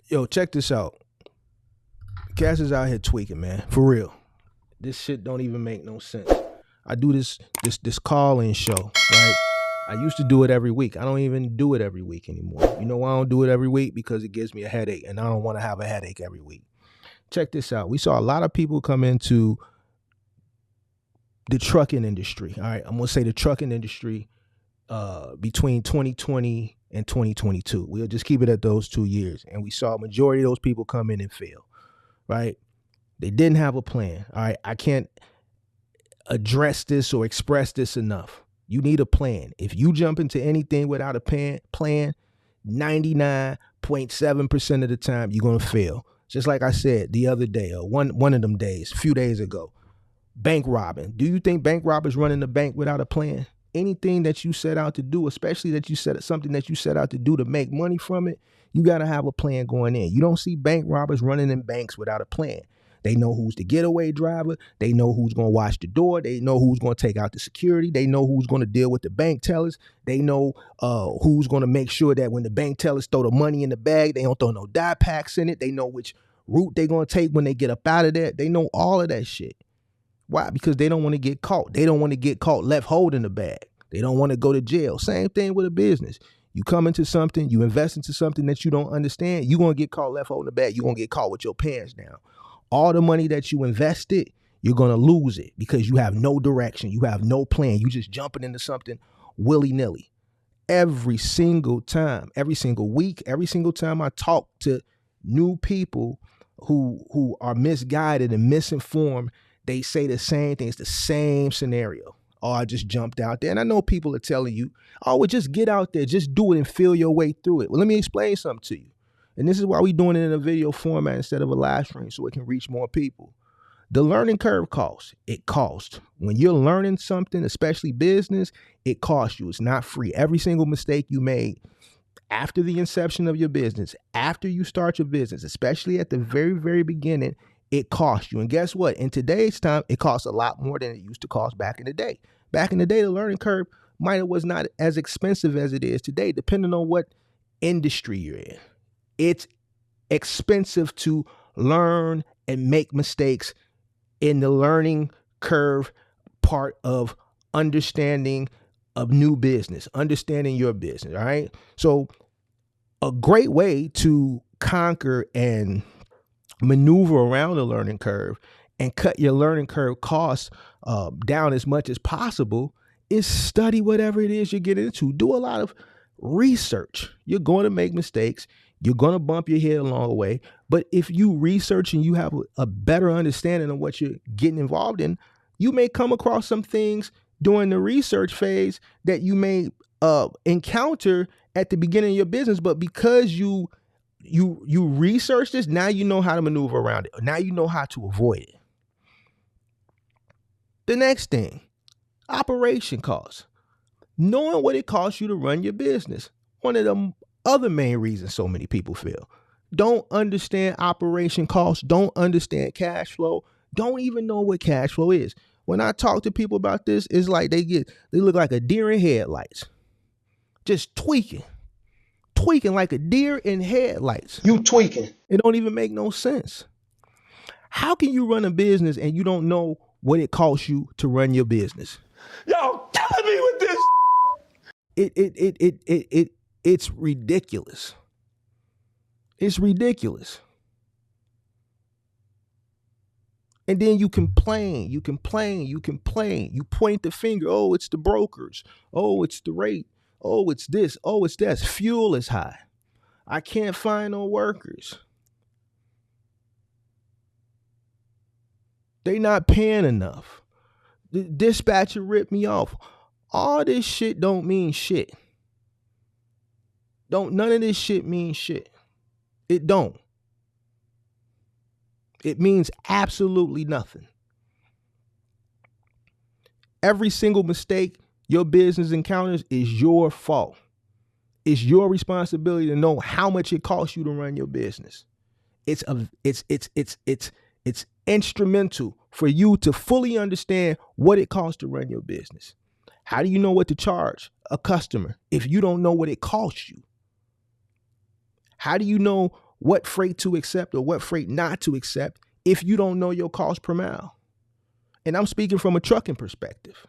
Yo, check this out. Cass is out here tweaking, man. For real. This shit don't even make no sense. I do this call-in show, right? I used to do it every week. I don't even do it every week anymore. You know why I don't do it every week? Because it gives me a headache, and I don't want to have a headache every week. Check this out. We saw a lot of people come into the trucking industry. All right, I'm gonna say the trucking industry between 2020 and 2022. We'll just keep it at those 2 years. And we saw a majority of those people come in and fail, right? They didn't have a plan. All right, I can't address this or express this enough. You need a plan. If you jump into anything without a plan, 99.7% of the time, you're going to fail. Just like I said the other day, or one of them days, a few days ago, bank robbing. Do you think bank robbers running the bank without a plan? Anything that you set out to do, especially that you set something that you set out to do to make money from it, you got to have a plan going in. You don't see bank robbers running in banks without a plan. They know who's the getaway driver. They know who's going to watch the door. They know who's going to take out the security. They know who's going to deal with the bank tellers. They know who's going to make sure that when the bank tellers throw the money in the bag, they don't throw no die packs in it. They know which route they're going to take when they get up out of there. They know all of that shit. Why? Because they don't want to get caught. They don't want to get caught left holding the bag. They don't want to go to jail. Same thing with a business. You come into something, you invest into something that you don't understand, you're going to get caught left holding the bag. You're going to get caught with your pants down. All the money that you invested, you're going to lose it because you have no direction. You have no plan. You just jumping into something willy-nilly. Every single time, every single week, every single time I talk to new people who are misguided and misinformed, they say the same thing. It's the same scenario. Oh, I just jumped out there. And I know people are telling you, oh, well, just get out there. Just do it and feel your way through it. Well, let me explain something to you. And this is why we're doing it in a video format instead of a live stream so it can reach more people. The learning curve costs. It costs. When you're learning something, especially business, it costs you. It's not free. Every single mistake you made after the inception of your business, after you start your business, especially at the very, very beginning, it costs you. And guess what? In today's time, it costs a lot more than it used to cost back in the day. Back in the day, the learning curve was not as expensive as it is today, depending on what industry you're in. It's expensive to learn and make mistakes in the learning curve part of understanding of new business, understanding your business, all right? So a great way to conquer and maneuver around the learning curve and cut your learning curve costs down as much as possible is study whatever it is you're getting into. Do a lot of research. You're going to make mistakes. You're going to bump your head along the way. But if you research and you have a better understanding of what you're getting involved in, you may come across some things during the research phase that you may encounter at the beginning of your business. But because you research this, now you know how to maneuver around it. Now you know how to avoid it. The next thing, operation costs. Knowing what it costs you to run your business. One of the other main reasons so many people fail. Don't understand operation costs. Don't understand cash flow. Don't even know what cash flow is. When I talk to people about this, it's like they look like a deer in headlights. Just tweaking like a deer in headlights. You tweaking. It don't even make no sense. How can you run a business and you don't know what it costs you to run your business? Y'all killing me with this. It's ridiculous. It's ridiculous. And then you complain. You point the finger. Oh, it's the brokers. Oh, it's the rate. Oh, it's this. Oh, it's that. Fuel is high. I can't find no workers. They not paying enough. The dispatcher ripped me off. All this shit don't mean shit. None of this shit mean shit. It don't. It means absolutely nothing. Every single mistake your business encounters is your fault. It's your responsibility to know how much it costs you to run your business. It's instrumental for you to fully understand what it costs to run your business. How do you know what to charge a customer if you don't know what it costs you? How do you know what freight to accept or what freight not to accept if you don't know your cost per mile. And I'm speaking from a trucking perspective.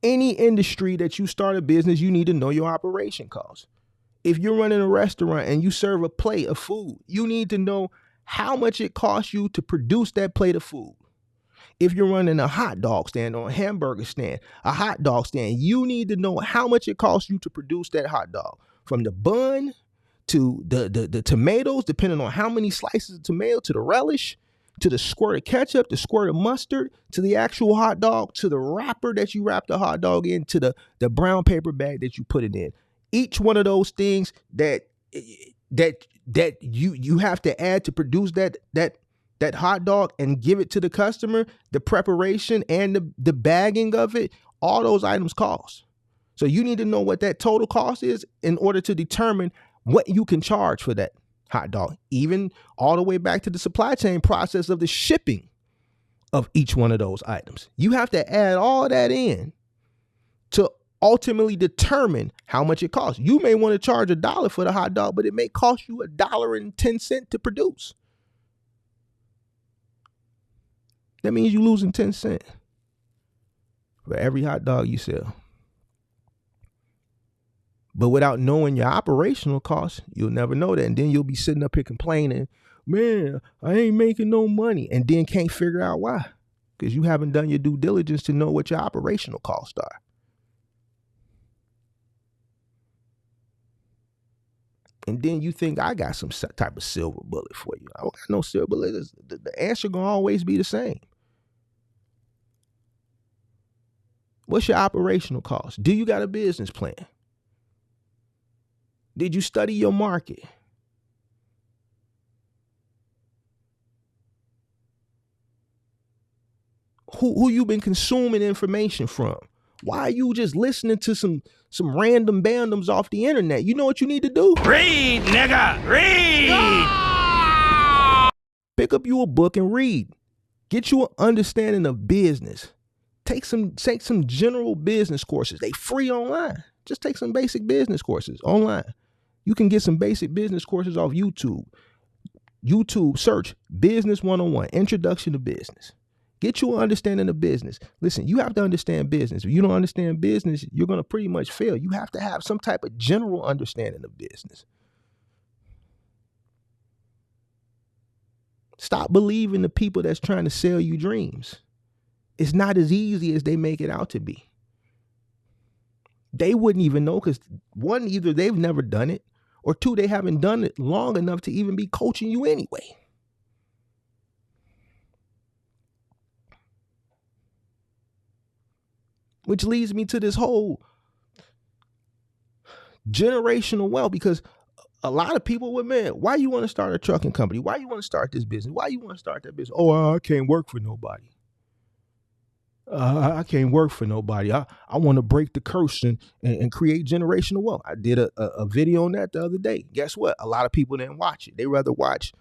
Any industry that you start a business, you need to know your operation costs. If you're running a restaurant and you serve a plate of food, you need to know how much it costs you to produce that plate of food. If you're running a hot dog stand or a hamburger stand, a hot dog stand, you need to know how much it costs you to produce that hot dog. From the bun to the tomatoes, depending on how many slices of tomato, to the relish, to the squirt of ketchup, the squirt of mustard, to the actual hot dog, to the wrapper that you wrap the hot dog in, to the brown paper bag that you put it in. Each one of those things that you have to add to produce that hot dog and give it to the customer, the preparation and the bagging of it, all those items cost. So you need to know what that total cost is in order to determine what you can charge for that hot dog, even all the way back to the supply chain process of the shipping of each one of those items. You have to add all that in to ultimately determine how much it costs. You may want to charge $1 for the hot dog, but it may cost you $1.10 to produce. That means you're losing 10 cents for every hot dog you sell. But without knowing your operational costs, you'll never know that. And then you'll be sitting up here complaining, man, I ain't making no money. And then can't figure out why. Because you haven't done your due diligence to know what your operational costs are. And then you think I got some type of silver bullet for you. I don't got no silver bullet. The answer gonna always be the same. What's your operational cost? Do you got a business plan? Did you study your market? Who you been consuming information from? Why are you just listening to some random bandoms off the internet? You know what you need to do? Read, nigga, read! Pick up you a book and read. Get you an understanding of business. Take some general business courses. They free online. Just take some basic business courses online. You can get some basic business courses off YouTube. YouTube, search Business 101, Introduction to Business. Get you an understanding of business. Listen, you have to understand business. If you don't understand business, you're going to pretty much fail. You have to have some type of general understanding of business. Stop believing the people that's trying to sell you dreams. It's not as easy as they make it out to be. They wouldn't even know because, one, either they've never done it, or two, they haven't done it long enough to even be coaching you anyway. Which leads me to this whole generational wealth, because a lot of people would, man, why you want to start a trucking company? Why you want to start this business? Why you want to start that business? Oh, I can't work for nobody. I can't work for nobody. I want to break the curse and create generational wealth. I did a video on that the other day. Guess what? A lot of people didn't watch it. They rather watch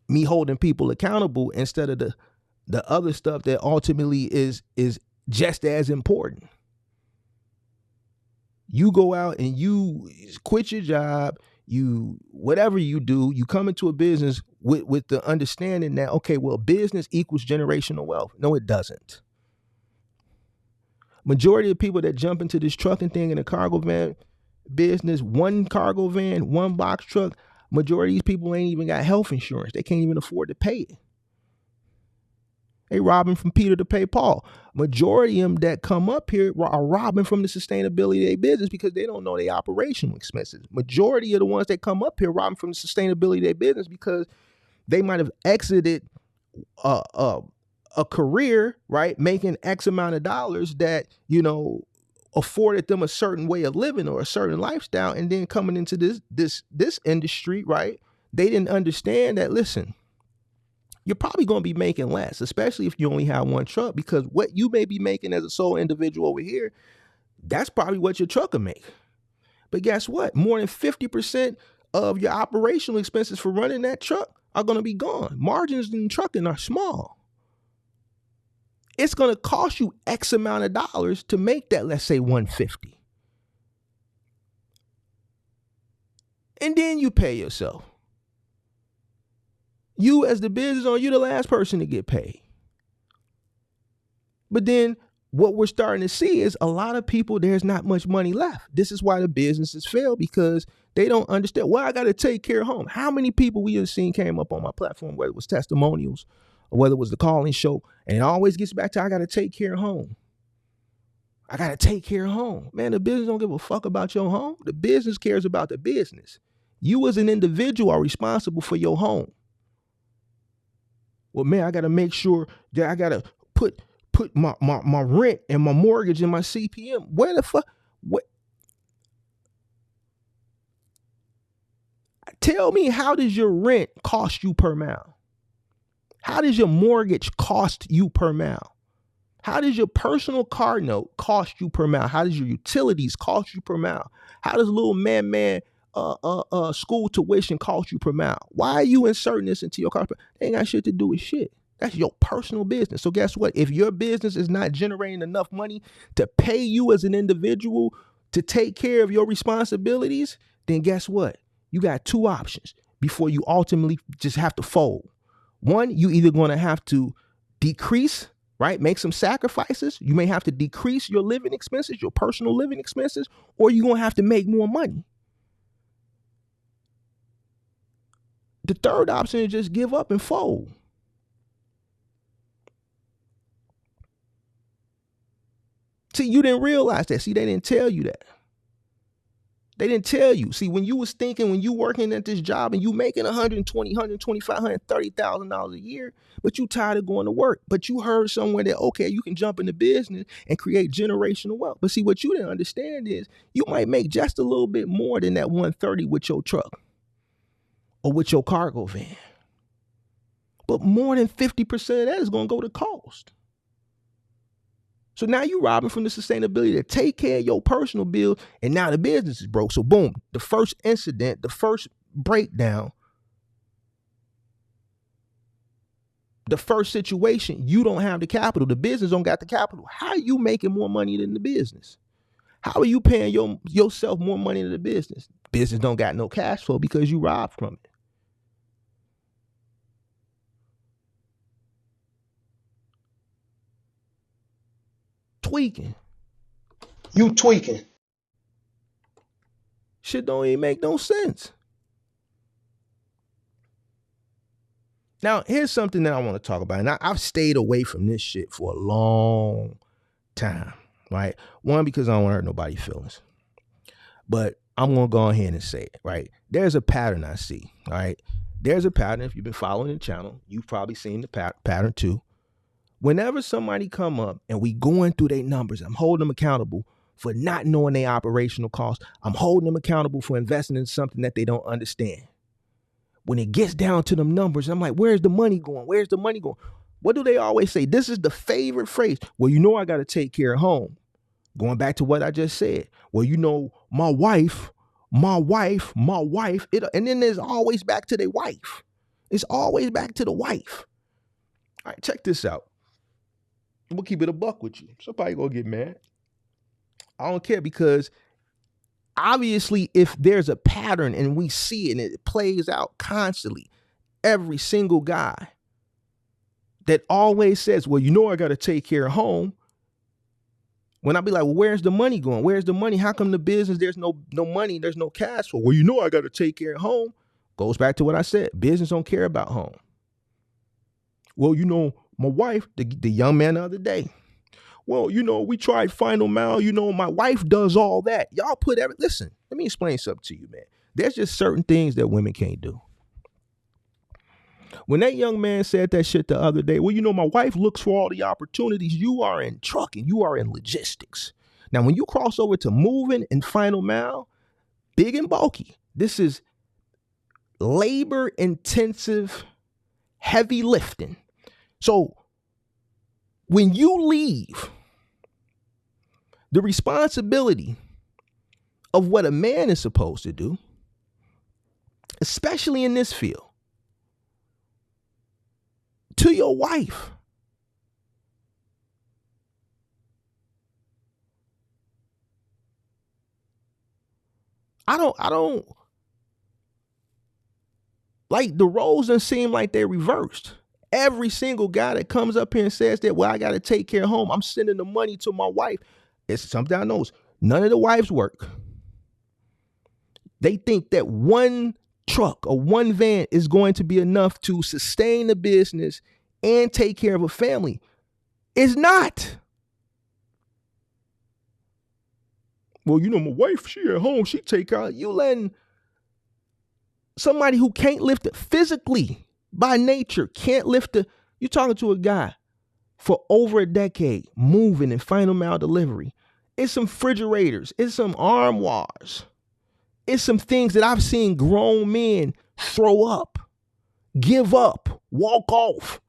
me holding people accountable instead of the other stuff that ultimately is just as important. You go out and you quit your job, whatever you do, you come into a business with the understanding that, okay, well, business equals generational wealth. No, it doesn't. Majority of people that jump into this trucking thing in a cargo van business, one cargo van, one box truck, majority of these people ain't even got health insurance. They can't even afford to pay it. They robbing from Peter to pay Paul. Majority of them that come up here are robbing from the sustainability of their business because they don't know their operational expenses. Majority of the ones that come up here robbing from the sustainability of their business because they might have exited a career, right, making X amount of dollars that, afforded them a certain way of living or a certain lifestyle, and then coming into this industry, right, they didn't understand that, listen, you're probably going to be making less, especially if you only have one truck, because what you may be making as a sole individual over here, that's probably what your truck will make. But guess what? More than 50% of your operational expenses for running that truck are going to be gone. Margins in trucking are small. It's going to cost you X amount of dollars to make that, let's say, $150. And then you pay yourself. You as the business owner, you're the last person to get paid. But then what we're starting to see is a lot of people, there's not much money left. This is why the businesses fail, because they don't understand, well, I got to take care of home. How many people we have seen came up on my platform, whether it was testimonials or whether it was the calling show, and it always gets back to, I got to take care of home. I got to take care of home. Man, the business don't give a fuck about your home. The business cares about the business. You as an individual are responsible for your home. Well, man, I got to make sure that I got to put my rent and my mortgage and my CPM. Where the fuck? What? Tell me, how does your rent cost you per mile? How does your mortgage cost you per mile? How does your personal car note cost you per mile? How does your utilities cost you per mile? How does little man school tuition cost you per mile? Why are you inserting this into your car? They ain't got shit to do with shit. That's your personal business. So guess what? If your business is not generating enough money to pay you as an individual to take care of your responsibilities, then guess what? You got two options before you ultimately just have to fold. One, you either going to have to decrease, right? Make some sacrifices. You may have to decrease your living expenses, your personal living expenses, or you're going to have to make more money. The third option is just give up and fold. See, you didn't realize that. See, they didn't tell you that. They didn't tell you. See, when you was thinking, when you working at this job and you making $120,000, $125,000, $130,000 a year, but you tired of going to work, but you heard somewhere that, okay, you can jump into business and create generational wealth. But see, what you didn't understand is you might make just a little bit more than that 130 with your truck or with your cargo van. But more than 50% of that is going to go to cost. So now you robbing from the sustainability to take care of your personal bill, and now the business is broke. So boom, the first incident, the first breakdown, the first situation, you don't have the capital. The business don't got the capital. How are you making more money than the business? How are you paying yourself more money than the business? Business don't got no cash flow because you robbed from it. Tweaking. You tweaking. Shit don't even make no sense. Now, here's something that I want to talk about. And I've stayed away from this shit for a long time, right? One, because I don't want to hurt nobody's feelings. But I'm going to go ahead and say it, right? There's a pattern I see, all right? There's a pattern. If you've been following the channel, you've probably seen the pattern too. Whenever somebody come up and we going through their numbers, I'm holding them accountable for not knowing their operational costs. I'm holding them accountable for investing in something that they don't understand. When it gets down to them numbers, I'm like, where's the money going? Where's the money going? What do they always say? This is the favorite phrase. Well, you know, I got to take care of home. Going back to what I just said. Well, you know, my wife. And then there's always back to their wife. It's always back to the wife. All right, check this out. We'll keep it a buck with you. Somebody gonna get mad. I don't care, because obviously if there's a pattern and we see it and it plays out constantly, every single guy that always says, well, you know, I got to take care of home. When I be like, well, where's the money going? Where's the money? How come the business, there's no money, there's no cash flow? Well, you know, I got to take care of home. Goes back to what I said. Business don't care about home. Well, you know, my wife, the young man the other day, well, you know, we tried Final Mile. You know, my wife does all that. Y'all listen, let me explain something to you, man. There's just certain things that women can't do. When that young man said that shit the other day, well, you know, my wife looks for all the opportunities. You are in trucking. You are in logistics. Now, when you cross over to moving and Final Mile, big and bulky, this is labor intensive, heavy lifting. So when you leave, the responsibility of what a man is supposed to do, especially in this field, to your wife. I don't Like the roles don't seem like they're reversed. Every single guy that comes up here and says that, well, I got to take care of home, I'm sending the money to my wife. It's something I know. None of the wives work. They think that one truck or one van is going to be enough to sustain the business and take care of a family. It's not. Well, you know, my wife, she at home, she take care of you. Letting somebody who can't lift it physically by nature, can't lift it. You're talking to a guy for over a decade, moving and final mile delivery. It's some refrigerators. It's some armoires. It's some things that I've seen grown men throw up, give up, walk off.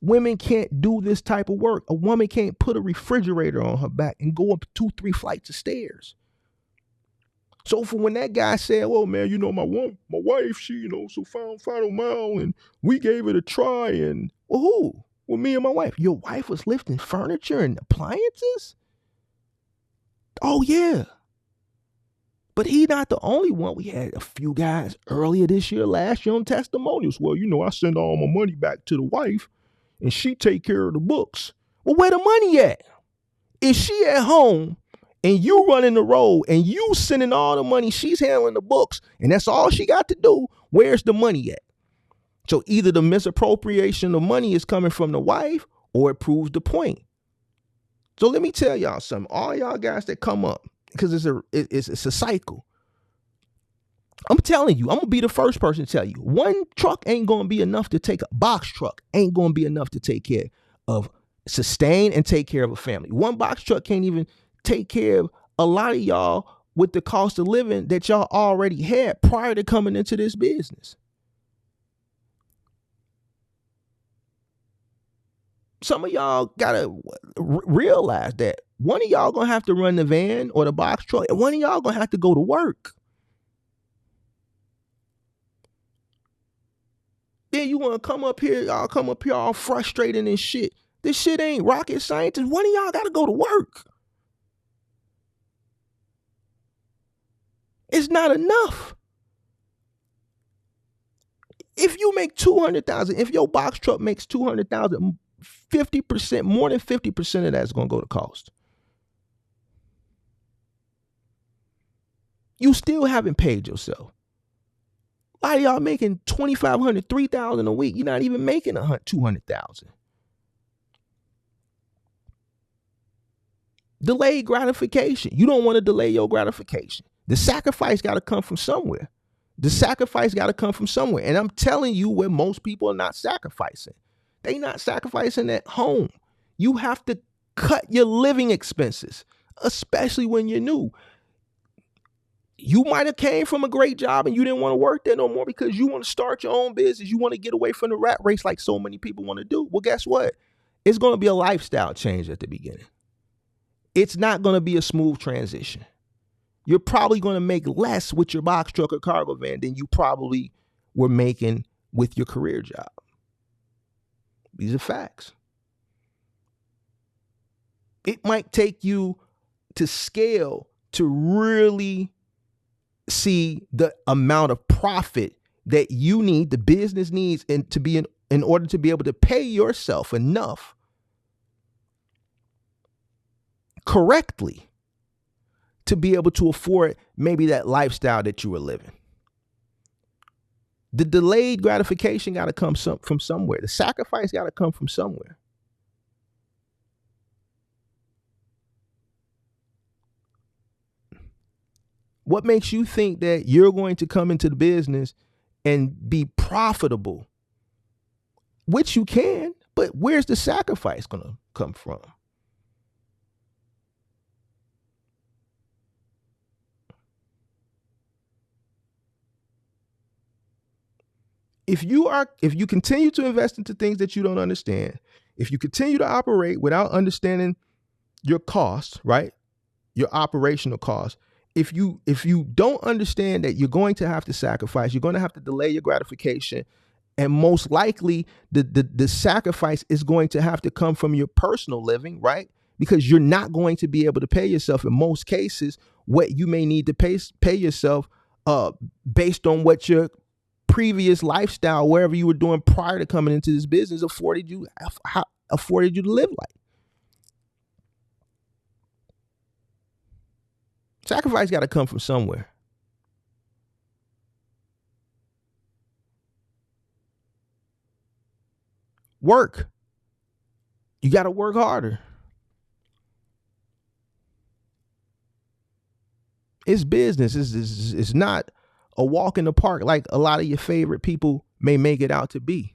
Women can't do this type of work. A woman can't put a refrigerator on her back and go up 2-3 flights of stairs. So for when that guy said, well, man, you know, my wife, she, you know, so final mile, and we gave it a try, and well, who? Well, me and my wife. Your wife was lifting furniture and appliances? Oh, yeah. But he not the only one. We had a few guys earlier this year, last year on testimonials. Well, you know, I send all my money back to the wife, and she take care of the books. Well, where the money at? Is she at home and you running the road and you sending all the money, she's handling the books, and that's all she got to do? Where's the money at? So either the misappropriation of money is coming from the wife or it proves the point. So let me tell y'all something. All y'all guys that come up, because it's a cycle. I'm telling you, I'm going to be the first person to tell you, one truck ain't going to be enough to take, a box truck ain't going to be enough to take care of, sustain and take care of a family. One box truck can't even take care of a lot of y'all with the cost of living that y'all already had prior to coming into this business. Some of y'all got to realize that one of y'all going to have to run the van or the box truck, and one of y'all going to have to go to work. Then you want to come up here all frustrated and shit. This shit ain't rocket science. And one of y'all got to go to work. It's not enough. If you make $200,000, if your box truck makes $200,000, 50%, more than 50% of that's going to go to cost. You still haven't paid yourself. A lot of y'all making $2,500, $3,000 a week. You're not even making $200,000. Delayed gratification. You don't want to delay your gratification. The sacrifice got to come from somewhere. And I'm telling you where most people are not sacrificing. They not sacrificing at home. You have to cut your living expenses, especially when you're new. You might have came from a great job and you didn't want to work there no more because you want to start your own business. You want to get away from the rat race like so many people want to do. Well, guess what? It's going to be a lifestyle change at the beginning. It's not going to be a smooth transition. You're probably going to make less with your box truck or cargo van than you probably were making with your career job. These are facts. It might take you to scale to really see the amount of profit that you need, the business needs, and to be in order to be able to pay yourself enough correctly to be able to afford maybe that lifestyle that you were living. The delayed gratification got to come from somewhere. The sacrifice got to come from somewhere. What makes you think that you're going to come into the business and be profitable? Which you can, but where's the sacrifice going to come from? If you continue to invest into things that you don't understand, if you continue to operate without understanding your costs, right? Your operational costs, if you don't understand that you're going to have to sacrifice, you're going to have to delay your gratification, and most likely the sacrifice is going to have to come from your personal living, right? Because you're not going to be able to pay yourself in most cases what you may need to pay yourself based on what your previous lifestyle, wherever you were doing prior to coming into this business, afforded you to live like. Sacrifice got to come from somewhere. Work. You got to work harder. It's business. It's not a walk in the park like a lot of your favorite people may make it out to be.